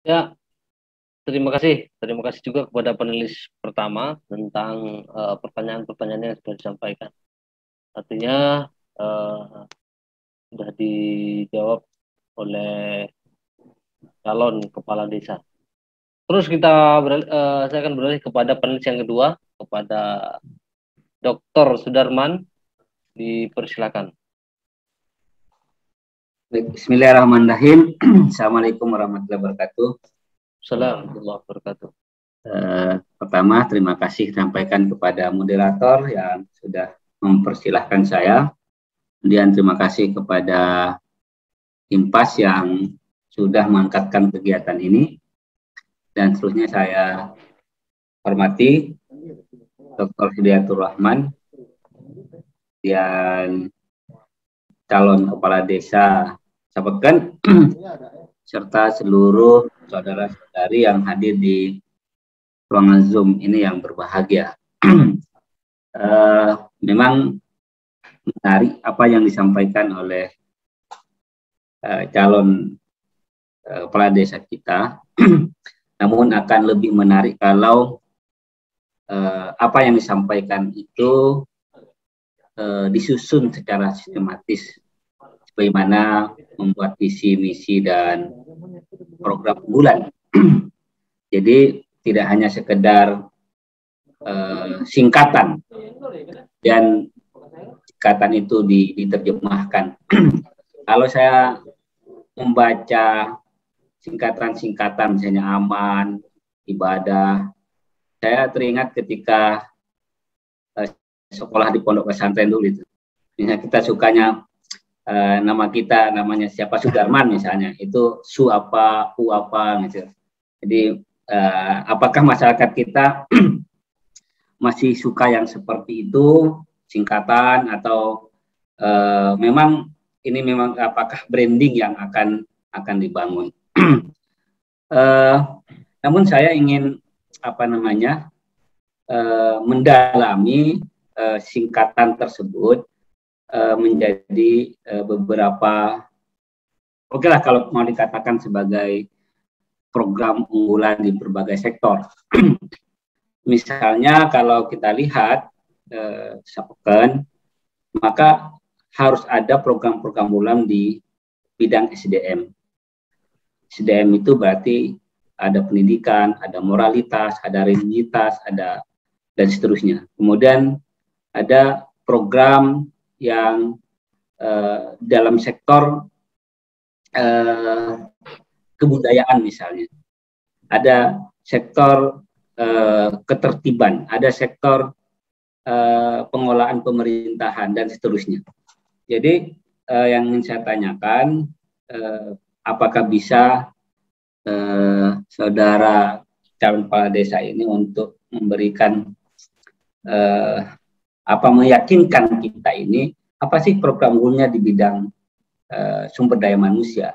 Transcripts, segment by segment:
Ya, terima kasih juga kepada penulis pertama tentang pertanyaan-pertanyaan yang sudah disampaikan. Artinya eh, sudah dijawab oleh calon kepala desa. Terus saya akan beralih kepada penulis yang kedua, kepada Dr. Sudarman, dipersilakan. Baik, Bismillahirrahmanirrahim. Assalamualaikum warahmatullahi wabarakatuh. Assalamualaikum warahmatullahi wabarakatuh. Pertama, terima kasih sampaikan kepada moderator yang sudah mempersilahkan saya. Kemudian terima kasih kepada Impas yang sudah mengangkatkan kegiatan ini. Dan seterusnya saya hormati Dr. Hidayatul Rahman, dan calon kepala desa Sapekan, serta seluruh saudara-saudari yang hadir di ruangan Zoom ini yang berbahagia. Memang menarik apa yang disampaikan oleh calon kepala desa kita, namun akan lebih menarik kalau apa yang disampaikan itu disusun secara sistematis, bagaimana membuat visi, misi, dan program unggulan. Jadi tidak hanya sekedar singkatan, dan singkatan itu diterjemahkan. Kalau saya membaca singkatan-singkatan, misalnya aman, ibadah, saya teringat ketika sekolah di pondok pesantren dulu itu. Misalnya kita sukanya nama kita namanya siapa, Sudarman misalnya, itu su apa, u apa gitu. Jadi apakah masyarakat kita masih suka yang seperti itu, singkatan, atau memang ini memang apakah branding yang akan dibangun? Namun saya ingin mendalami singkatan tersebut menjadi beberapa, oke lah kalau mau dikatakan sebagai program unggulan di berbagai sektor. Misalnya kalau kita lihat Sapekan, maka harus ada program-program unggulan di bidang SDM. SDM itu berarti ada pendidikan, ada moralitas, ada religiusitas, ada dan seterusnya. Kemudian ada program yang dalam sektor kebudayaan misalnya. Ada sektor ketertiban, ada sektor pengolahan pemerintahan, dan seterusnya. Jadi yang ingin saya tanyakan, apakah bisa saudara calon kepala desa ini untuk memberikan meyakinkan kita ini apa sih program unggulannya di bidang sumber daya manusia.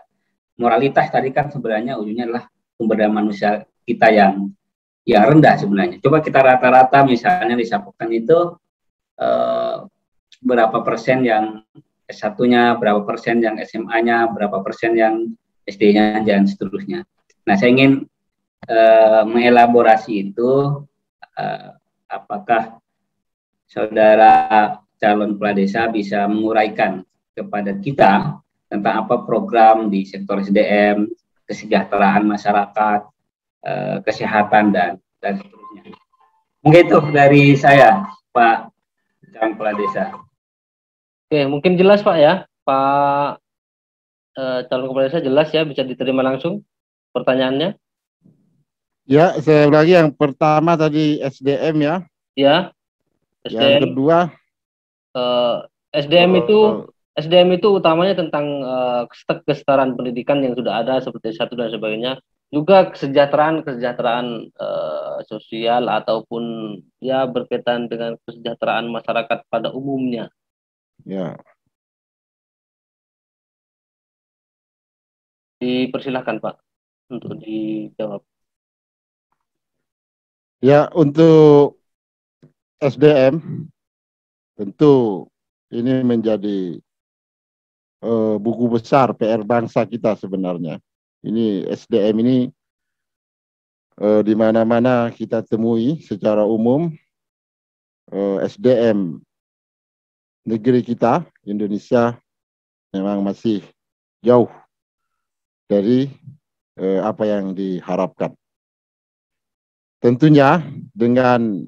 Moralitas tadi kan sebenarnya ujungnya adalah sumber daya manusia kita yang rendah sebenarnya. Coba kita rata-rata misalnya disampaikan itu berapa persen yang S1-nya, berapa persen yang SMA-nya, berapa persen yang SD-nya, dan seterusnya. Nah, saya ingin mengelaborasi itu, apakah saudara calon kepala desa bisa menguraikan kepada kita tentang apa program di sektor SDM, kesejahteraan masyarakat, kesehatan, dan seterusnya. Mungkin itu dari saya, Pak calon kepala desa. Oke, mungkin jelas Pak ya, Pak calon kepala desa jelas ya, bisa diterima langsung pertanyaannya. Ya, saya lagi yang pertama tadi SDM ya. Ya, Yang SDM. kedua SDM itu utamanya tentang kesetaraan pendidikan yang sudah ada seperti S1 dan sebagainya. Juga kesejahteraan sosial ataupun ya berkaitan dengan kesejahteraan masyarakat pada umumnya. ya. Dipersilahkan Pak untuk dijawab. Ya, untuk SDM tentu ini menjadi buku besar PR bangsa kita sebenarnya. Ini SDM ini di mana-mana kita temui secara umum SDM negeri kita Indonesia memang masih jauh dari apa yang diharapkan. Tentunya dengan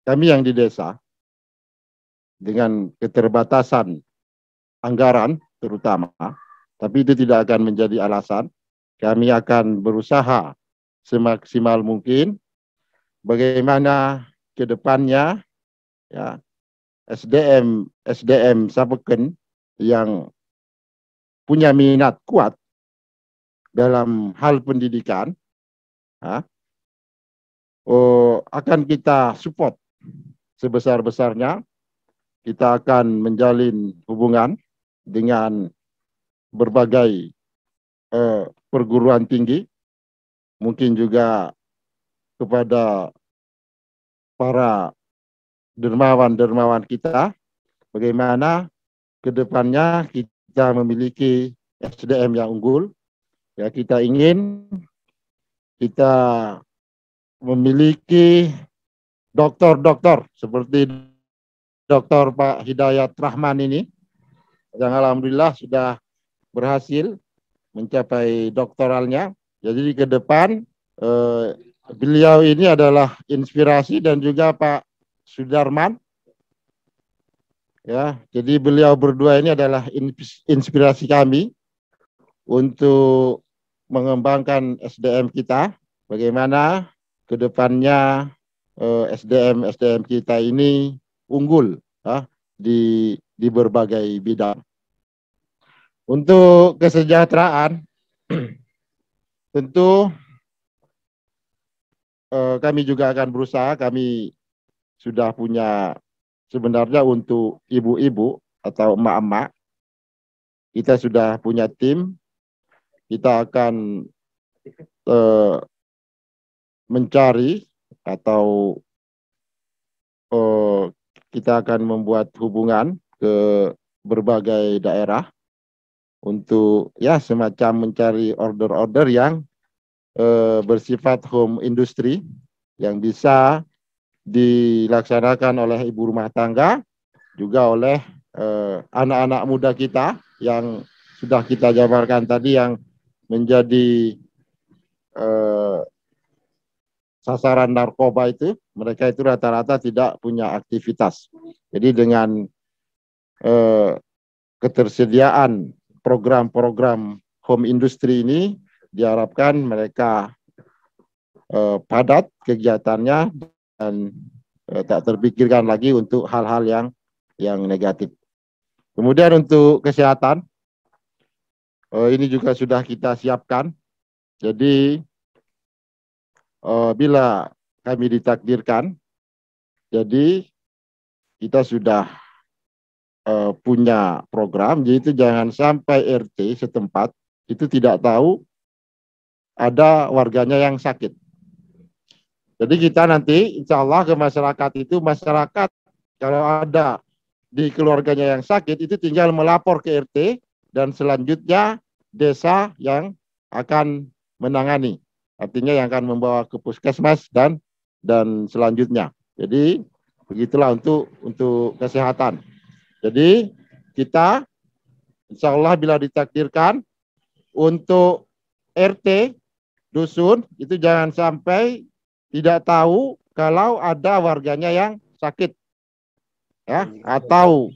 kami yang di desa, dengan keterbatasan anggaran terutama, tapi itu tidak akan menjadi alasan. Kami akan berusaha semaksimal mungkin bagaimana ke depannya ya SDM Sapeken yang punya minat kuat dalam hal pendidikan ya, akan kita support sebesar-besarnya. Kita akan menjalin hubungan dengan berbagai perguruan tinggi, mungkin juga kepada para dermawan-dermawan kita, bagaimana ke depannya kita memiliki SDM yang unggul. Ya, kita ingin kita memiliki doktor-doktor seperti Dr. Pak Hidayat Rahman ini, yang alhamdulillah sudah berhasil mencapai doktoralnya. Jadi ke depan beliau ini adalah inspirasi dan juga Pak Sudarman. Ya, jadi beliau berdua ini adalah inspirasi kami untuk mengembangkan SDM kita. Bagaimana ke depannya SDM kita ini unggul di berbagai bidang. Untuk kesejahteraan, tentu kami juga akan berusaha. Kami sudah punya sebenarnya untuk ibu-ibu atau emak-emak, kita sudah punya tim. Kita akan mencari atau kita akan membuat hubungan ke berbagai daerah untuk ya semacam mencari order-order yang bersifat home industry yang bisa dilaksanakan oleh ibu rumah tangga, juga oleh anak-anak muda kita yang sudah kita jabarkan tadi yang menjadi sasaran narkoba itu, mereka itu rata-rata tidak punya aktivitas. Jadi dengan ketersediaan program-program home industry ini diharapkan mereka padat kegiatannya dan tak terpikirkan lagi untuk hal-hal yang negatif. Kemudian untuk kesehatan, ini juga sudah kita siapkan. Jadi bila kami ditakdirkan, jadi kita sudah punya program, jadi itu jangan sampai RT setempat itu tidak tahu ada warganya yang sakit. Jadi kita nanti insya Allah ke masyarakat itu, masyarakat kalau ada di keluarganya yang sakit itu tinggal melapor ke RT dan selanjutnya desa yang akan menangani. Artinya yang akan membawa ke puskesmas dan selanjutnya. Jadi begitulah untuk kesehatan. Jadi kita insya Allah bila ditakdirkan untuk RT dusun itu jangan sampai tidak tahu kalau ada warganya yang sakit ya atau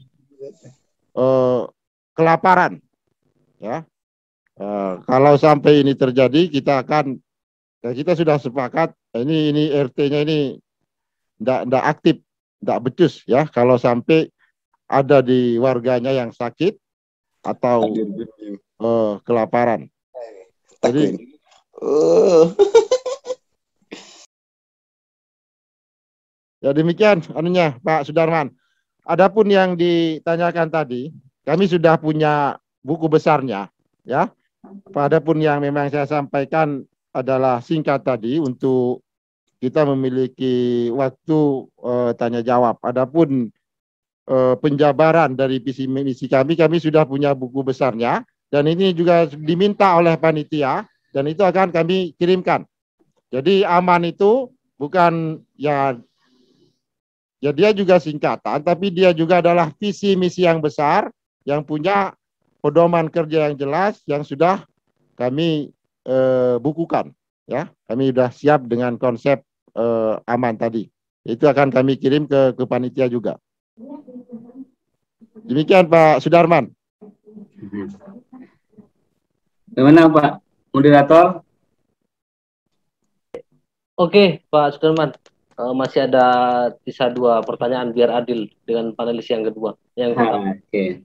kelaparan ya. Kalau sampai ini terjadi kita sudah sepakat ini RT-nya ini tidak aktif, tidak becus ya kalau sampai ada di warganya yang sakit atau kelaparan. Jadi ya demikian anunya Pak Sudarman. Adapun yang ditanyakan tadi, kami sudah punya buku besarnya ya. Adapun yang memang saya sampaikan adalah singkat tadi untuk kita memiliki waktu tanya jawab. Adapun penjabaran dari visi misi kami sudah punya buku besarnya dan ini juga diminta oleh panitia dan itu akan kami kirimkan Jadi aman itu bukan ya dia juga singkatan, tapi dia juga adalah visi misi yang besar yang punya pedoman kerja yang jelas yang sudah kami bukukan, ya. Kami sudah siap dengan konsep aman tadi. Itu akan kami kirim ke panitia juga. Demikian Pak Sudarman. Bagaimana Pak Moderator? Oke, Pak Sudarman. Masih ada sisa 2 pertanyaan biar adil dengan panelis yang kedua. Oke.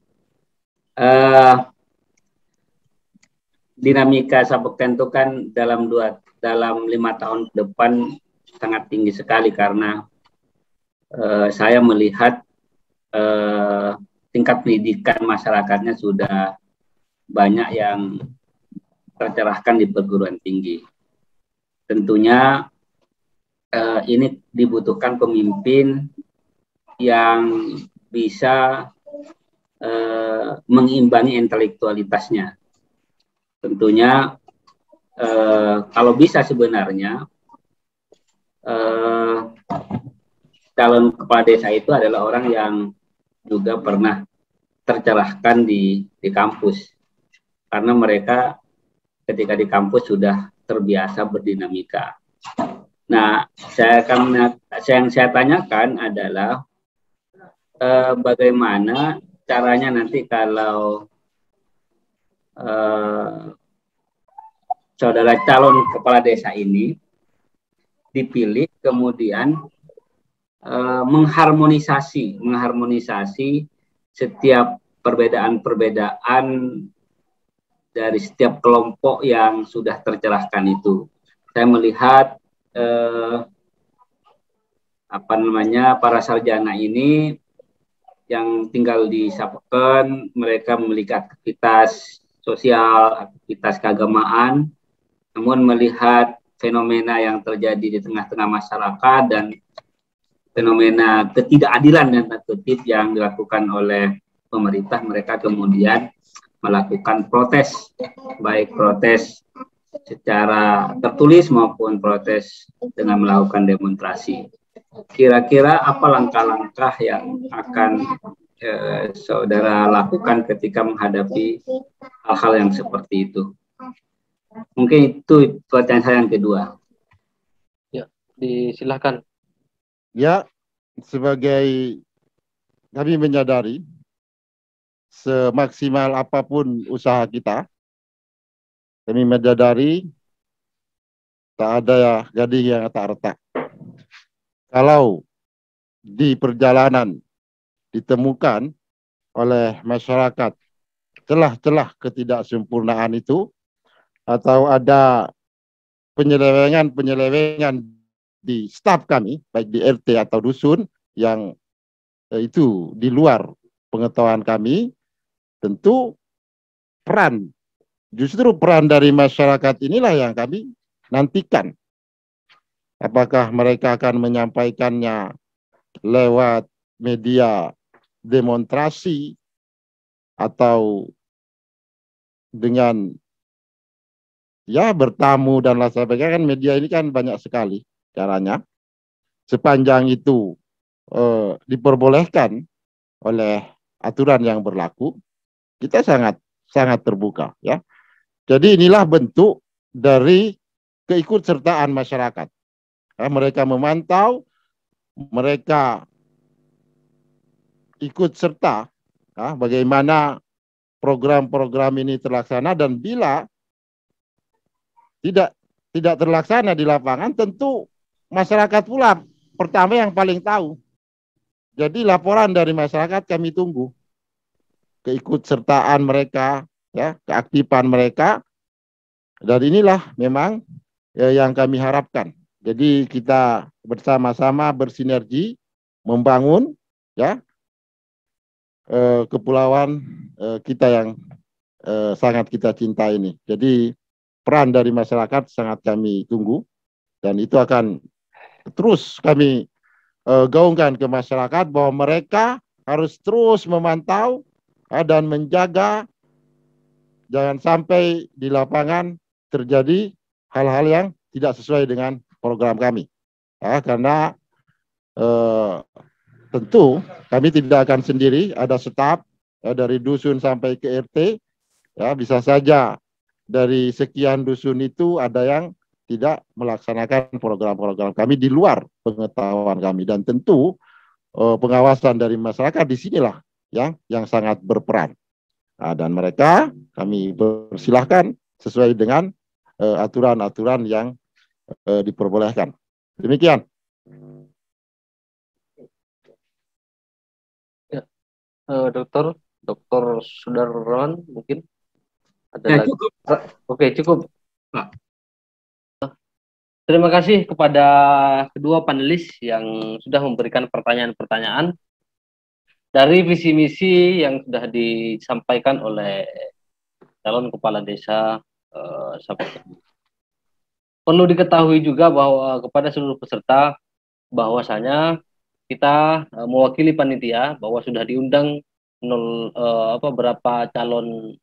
Dinamika Sabukten itu kan dalam 5 tahun ke depan sangat tinggi sekali karena saya melihat tingkat pendidikan masyarakatnya sudah banyak yang tercerahkan di perguruan tinggi. Tentunya ini dibutuhkan pemimpin yang bisa mengimbangi intelektualitasnya. Tentunya kalau bisa sebenarnya calon kepala desa itu adalah orang yang juga pernah tercerahkan di kampus, karena mereka ketika di kampus sudah terbiasa berdinamika. Nah, yang saya tanyakan adalah bagaimana caranya nanti kalau saudara calon kepala desa ini dipilih, kemudian mengharmonisasi setiap perbedaan-perbedaan dari setiap kelompok yang sudah tercerahkan itu. Saya melihat para sarjana ini yang tinggal di Sabukten, mereka memiliki aktivitas sosial, aktivitas keagamaan, namun melihat fenomena yang terjadi di tengah-tengah masyarakat dan fenomena ketidakadilan dan tertib yang dilakukan oleh pemerintah, mereka kemudian melakukan protes, baik protes secara tertulis maupun protes dengan melakukan demonstrasi. Kira-kira apa langkah-langkah yang akan saudara lakukan ketika menghadapi hal-hal yang seperti itu? Mungkin itu pertanyaan saya yang kedua. Ya, disilahkan. Ya, sebagai kami menyadari semaksimal apapun usaha kita, kami menyadari tak ada gading yang tak retak. Kalau di perjalanan ditemukan oleh masyarakat celah-celah ketidaksempurnaan itu, atau ada penyelewengan di staf kami, baik di RT atau dusun, yang itu di luar pengetahuan kami, tentu justru peran dari masyarakat inilah yang kami nantikan. Apakah mereka akan menyampaikannya lewat media demonstrasi atau dengan bertamu dan lain sebagainya. Kan media ini kan banyak sekali caranya. Sepanjang itu diperbolehkan oleh aturan yang berlaku, kita sangat terbuka, ya. Jadi inilah bentuk dari keikutsertaan masyarakat. Mereka memantau, mereka ikut serta bagaimana program-program ini terlaksana, dan bila tidak terlaksana di lapangan, tentu masyarakat pula pertama yang paling tahu. Jadi laporan dari masyarakat kami tunggu, keikutsertaan mereka, ya, keaktifan mereka, dan inilah memang yang kami harapkan. Jadi kita bersama-sama bersinergi membangun, ya, kepulauan kita yang sangat kita cinta ini. Jadi peran dari masyarakat sangat kami tunggu, dan itu akan terus kami gaungkan ke masyarakat bahwa mereka harus terus memantau dan menjaga jangan sampai di lapangan terjadi hal-hal yang tidak sesuai dengan program kami. Ya, karena tentu kami tidak akan sendiri, ada staf ya, dari dusun sampai ke RT. Ya, bisa saja dari sekian dusun itu ada yang tidak melaksanakan program-program kami di luar pengetahuan kami, dan tentu pengawasan dari masyarakat di sinilah yang sangat berperan. Nah, dan mereka kami persilahkan sesuai dengan aturan-aturan yang diperbolehkan. Demikian. Ya, Dokter Sudarwan mungkin ada Ya, lagi. cukup. Oke, cukup. Pak. Terima kasih kepada kedua panelis yang sudah memberikan pertanyaan-pertanyaan dari visi misi yang sudah disampaikan oleh calon kepala desa Sapekan. Perlu diketahui juga bahwa kepada seluruh peserta bahwasanya kita mewakili panitia bahwa sudah diundang berapa calon,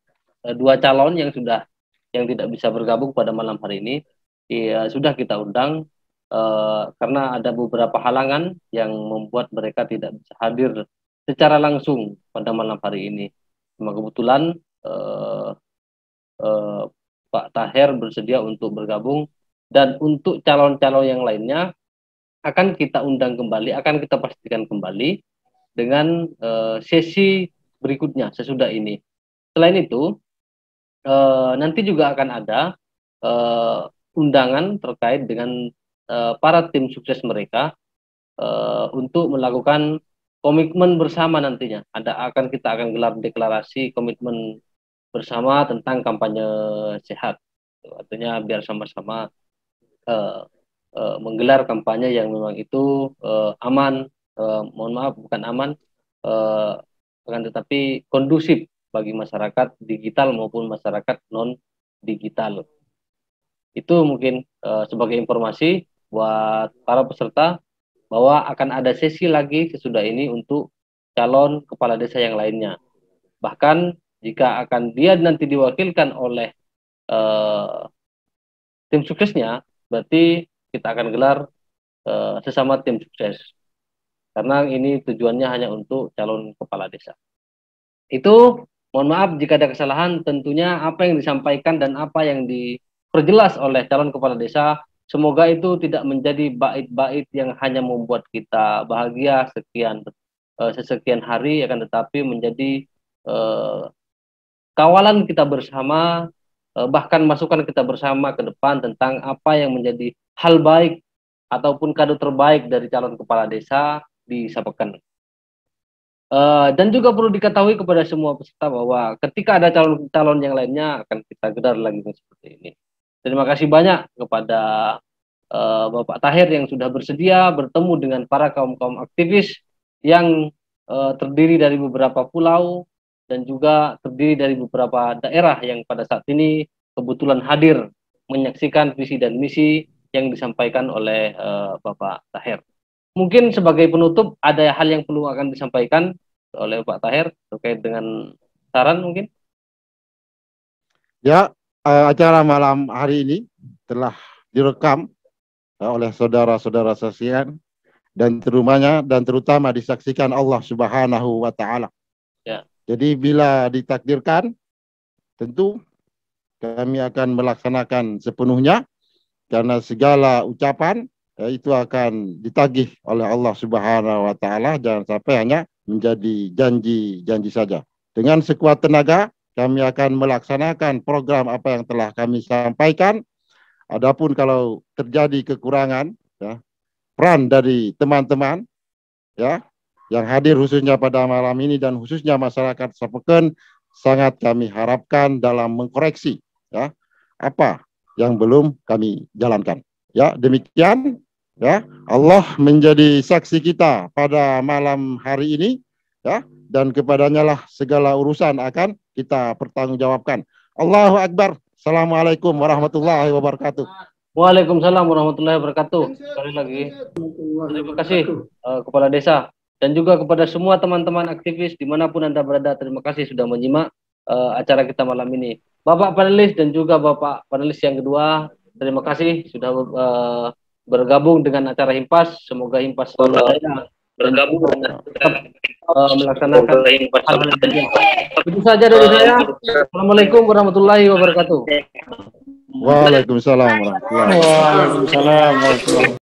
dua calon yang tidak bisa bergabung pada malam hari ini. Sudah kita undang karena ada beberapa halangan yang membuat mereka tidak bisa hadir secara langsung pada malam hari ini. Cuma kebetulan Pak Taher bersedia untuk bergabung, dan untuk calon-calon yang lainnya akan kita undang kembali, akan kita pastikan kembali dengan sesi berikutnya sesudah ini. Selain itu, nanti juga akan ada undangan terkait dengan para tim sukses mereka untuk melakukan komitmen bersama nantinya. Kita akan gelar deklarasi komitmen bersama tentang kampanye sehat. Artinya biar sama-sama menggelar kampanye yang memang itu aman, mohon maaf bukan aman, akan tetapi kondusif bagi masyarakat digital maupun masyarakat non digital. Itu mungkin sebagai informasi buat para peserta bahwa akan ada sesi lagi sesudah ini untuk calon kepala desa yang lainnya. Bahkan jika akan dia nanti diwakilkan oleh tim suksesnya, berarti kita akan gelar sesama tim sukses. Karena ini tujuannya hanya untuk calon kepala desa. Itu mohon maaf jika ada kesalahan, tentunya apa yang disampaikan dan apa yang diperjelas oleh calon kepala desa, semoga itu tidak menjadi bait-bait yang hanya membuat kita bahagia sesekian hari, akan tetapi menjadi kawalan kita bersama, bahkan masukan kita bersama ke depan tentang apa yang menjadi hal baik ataupun kado terbaik dari calon kepala desa di Sapekan. Dan juga perlu diketahui kepada semua peserta bahwa ketika ada calon-calon yang lainnya akan kita gelar lagi seperti ini. Terima kasih banyak kepada Bapak Taher yang sudah bersedia bertemu dengan para kaum-kaum aktivis yang terdiri dari beberapa pulau dan juga terdiri dari beberapa daerah yang pada saat ini kebetulan hadir menyaksikan visi dan misi yang disampaikan oleh Bapak Taher. Mungkin sebagai penutup ada hal yang perlu akan disampaikan oleh Pak Taher terkait dengan saran mungkin? Ya, acara malam hari ini telah direkam oleh saudara-saudara sekalian dan terutama disaksikan Allah Subhanahu wa taala. Ya. Jadi bila ditakdirkan tentu kami akan melaksanakan sepenuhnya, karena segala ucapan itu akan ditagih oleh Allah Subhanahu wa taala, jangan sampai hanya menjadi janji-janji saja. Dengan sekuat tenaga kami akan melaksanakan program apa yang telah kami sampaikan. Adapun kalau terjadi kekurangan ya, peran dari teman-teman ya yang hadir khususnya pada malam ini dan khususnya masyarakat Sapekan, sangat kami harapkan dalam mengkoreksi ya apa yang belum kami jalankan. Ya, demikian ya. Allah menjadi saksi kita pada malam hari ini ya, dan kepadanya lah segala urusan akan kita pertanggungjawabkan. Allahu Akbar. Assalamualaikum warahmatullahi wabarakatuh. Waalaikumsalam warahmatullahi wabarakatuh. Sekali lagi terima kasih Kepala Desa dan juga kepada semua teman-teman aktivis dimanapun Anda berada. Terima kasih sudah menyimak acara kita malam ini. Bapak panelis dan juga Bapak panelis yang kedua, terima kasih sudah bergabung dengan acara Himpas. Semoga Himpas bergabung dan tetap melaksanakan hal yang itu saja dari saya. Assalamualaikum warahmatullahi wabarakatuh. Waalaikumsalam warahmatullahi wabarakatuh. Waalaikumsalam warahmatullahi wabarakatuh.